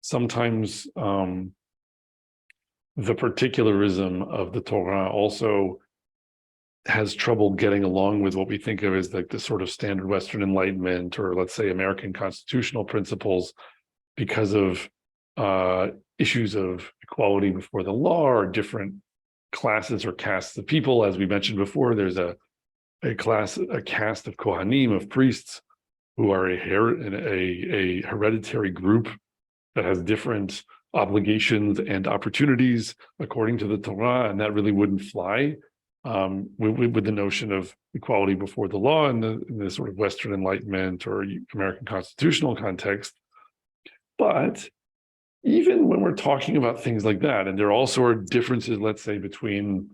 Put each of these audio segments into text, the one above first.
sometimes the particularism of the Torah also has trouble getting along with what we think of as like the sort of standard Western Enlightenment, or let's say American constitutional principles, because of issues of equality before the law, or different classes or castes of people. As we mentioned before, there's a caste of Kohanim, of priests, who are a hereditary group that has different obligations and opportunities according to the Torah, and that really wouldn't fly with the notion of equality before the law in the sort of Western Enlightenment or American constitutional context. But even when we're talking about things like that, and there also are differences, let's say, between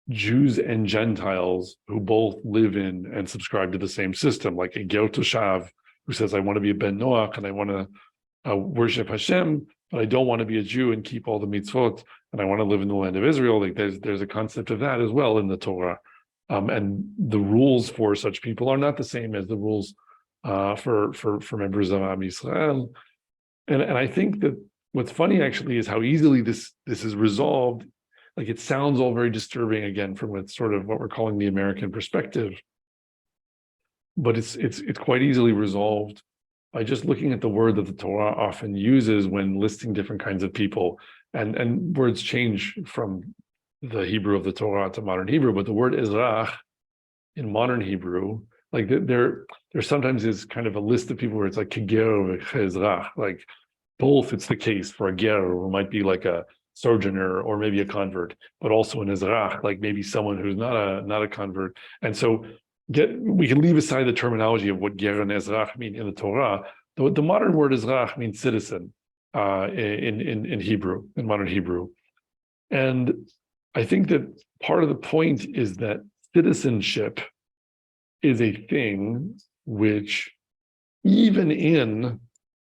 Jews and Gentiles who both live in and subscribe to the same system, like a Ger Toshav who says, I want to be a Ben Noach and I want to worship Hashem, but I don't want to be a Jew and keep all the mitzvot, and I want to live in the land of Israel. Like there's a concept of that as well in the Torah. And the rules for such people are not the same as the rules for members of Am Yisrael. And I think that what's funny actually is how easily this is resolved. Like, it sounds all very disturbing again from what we're calling the American perspective, but it's quite easily resolved by just looking at the word that the Torah often uses when listing different kinds of people. And words change from the Hebrew of the Torah to modern Hebrew, but the word Ezrach in modern Hebrew, like there sometimes is kind of a list of people where it's like Keger Ezrach, like both it's the case for a ger, who might be like a sojourner or maybe a convert, but also an Ezrach, like maybe someone who's not a convert. And so we can leave aside the terminology of what ger and Ezrach mean in the Torah. The modern word Ezrach means citizen in Hebrew, in modern Hebrew. And I think that part of the point is that citizenship is a thing which, even in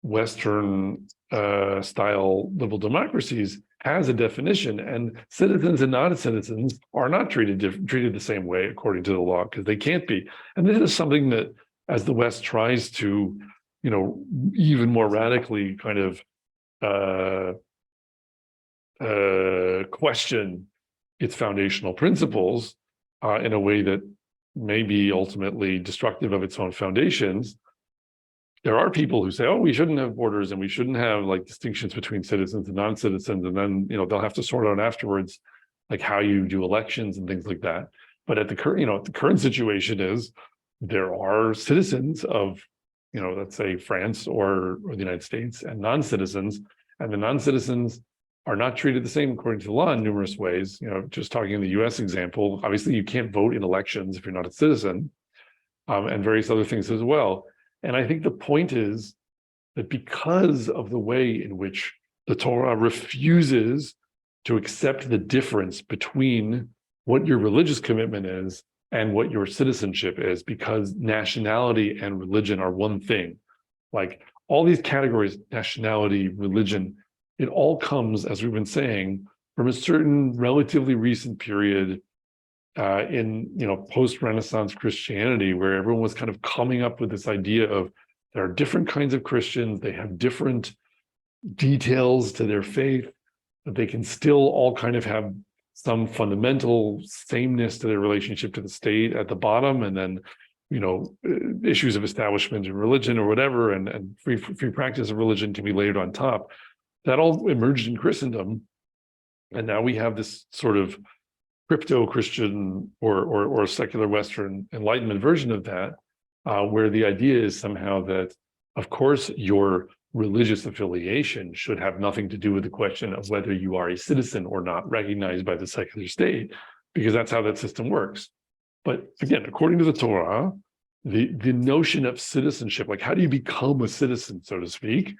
Western style liberal democracies, has a definition, and citizens and non-citizens are not treated the same way according to the law, because they can't be. And this is something that, as the West tries to, even more radically kind of question its foundational principles in a way that may be ultimately destructive of its own foundations, there are people who say, oh, we shouldn't have borders and we shouldn't have like distinctions between citizens and non-citizens. And then, they'll have to sort out afterwards, like how you do elections and things like that. But at the current situation is there are citizens of, let's say France or the United States, and non-citizens, and the non-citizens are not treated the same according to the law in numerous ways. Just talking in the US example, obviously you can't vote in elections if you're not a citizen, and various other things as well. And I think the point is that because of the way in which the Torah refuses to accept the difference between what your religious commitment is and what your citizenship is, because nationality and religion are one thing. Like all these categories, nationality, religion, it all comes, as we've been saying, from a certain relatively recent period in post-Renaissance Christianity, where everyone was kind of coming up with this idea of there are different kinds of Christians, they have different details to their faith, but they can still all kind of have some fundamental sameness to their relationship to the state at the bottom, and then issues of establishment and religion or whatever, and free practice of religion can be layered on top. That all emerged in Christendom, and now we have this sort of crypto-Christian or secular Western Enlightenment version of that, where the idea is somehow that, of course, your religious affiliation should have nothing to do with the question of whether you are a citizen or not recognized by the secular state, because that's how that system works. But again, according to the Torah, the notion of citizenship, like how do you become a citizen, so to speak,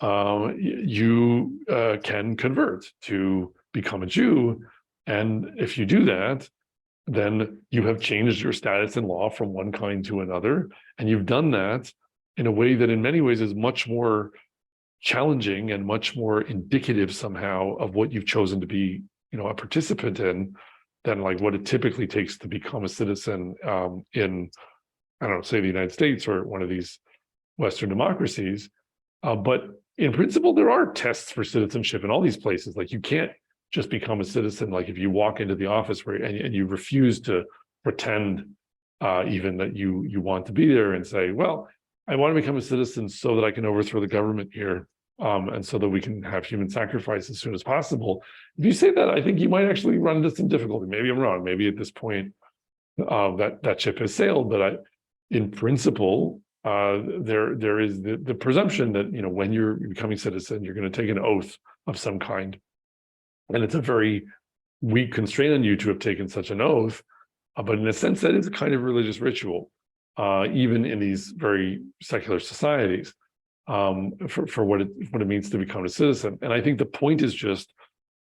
you can convert to become a Jew. And if you do that, then you have changed your status in law from one kind to another. And you've done that in a way that in many ways is much more challenging and much more indicative somehow of what you've chosen to be, a participant in, than like what it typically takes to become a citizen in, I don't know, say the United States or one of these Western democracies. But in principle, there are tests for citizenship in all these places. Like you can't just become a citizen. Like if you walk into the office and you refuse to pretend even that you want to be there and say, well, I want to become a citizen so that I can overthrow the government here, and so that we can have human sacrifice as soon as possible. If you say that, I think you might actually run into some difficulty. Maybe I'm wrong. Maybe at this point that ship has sailed. But in principle, there is the presumption that when you're becoming citizen, you're going to take an oath of some kind, and it's a very weak constraint on you to have taken such an oath. But in a sense, that is a kind of religious ritual, even in these very secular societies, for what it means to become a citizen. And I think the point is just,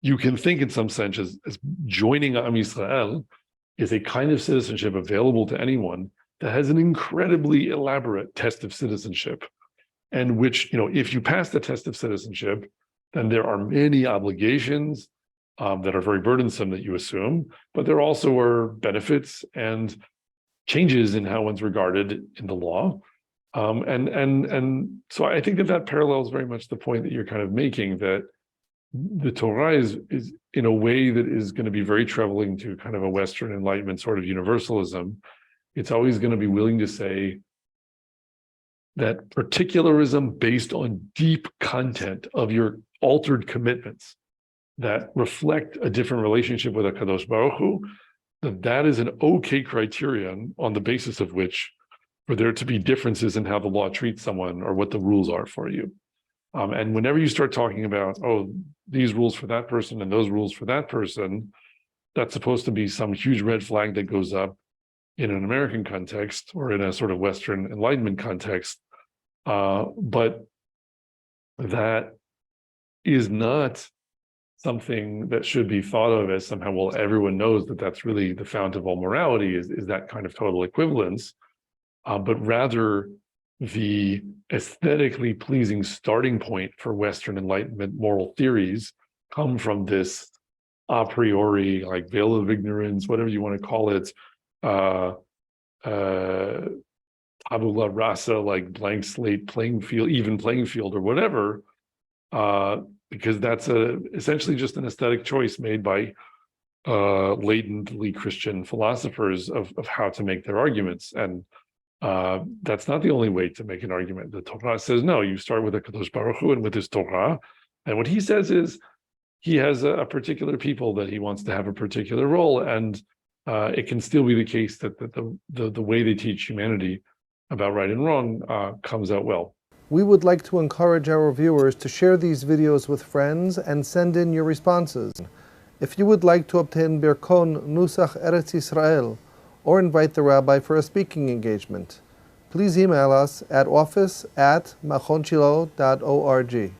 you can think in some sense as joining Am Yisrael is a kind of citizenship available to anyone that has an incredibly elaborate test of citizenship, and which, if you pass the test of citizenship, then there are many obligations that are very burdensome that you assume, but there also are benefits and changes in how one's regarded in the law. And so I think that parallels very much the point that you're kind of making, that the Torah is in a way that is going to be very troubling to kind of a Western Enlightenment sort of universalism. It's always going to be willing to say that particularism based on deep content of your altered commitments that reflect a different relationship with HaKadosh Baruch Hu, that is an okay criterion on the basis of which for there to be differences in how the law treats someone or what the rules are for you. And whenever you start talking about, these rules for that person and those rules for that person, that's supposed to be some huge red flag that goes up in an American context or in a sort of Western Enlightenment context. But that is not something that should be thought of as somehow, well, everyone knows that that's really the fount of all morality, is that kind of total equivalence, but rather the aesthetically pleasing starting point for Western Enlightenment moral theories come from this a priori, like veil of ignorance, whatever you want to call it, tabula rasa, like blank slate playing field, even playing field or whatever, because that's essentially just an aesthetic choice made by latently Christian philosophers of how to make their arguments. And that's not the only way to make an argument. The Torah says, no, you start with HaKadosh Baruch Hu and with his Torah. And what he says is, he has a particular people that he wants to have a particular role. And it can still be the case that the way they teach humanity about right and wrong comes out well. We would like to encourage our viewers to share these videos with friends and send in your responses. If you would like to obtain Birkon Nusach Eretz Yisrael or invite the rabbi for a speaking engagement, please email us at office@machonshilo.org.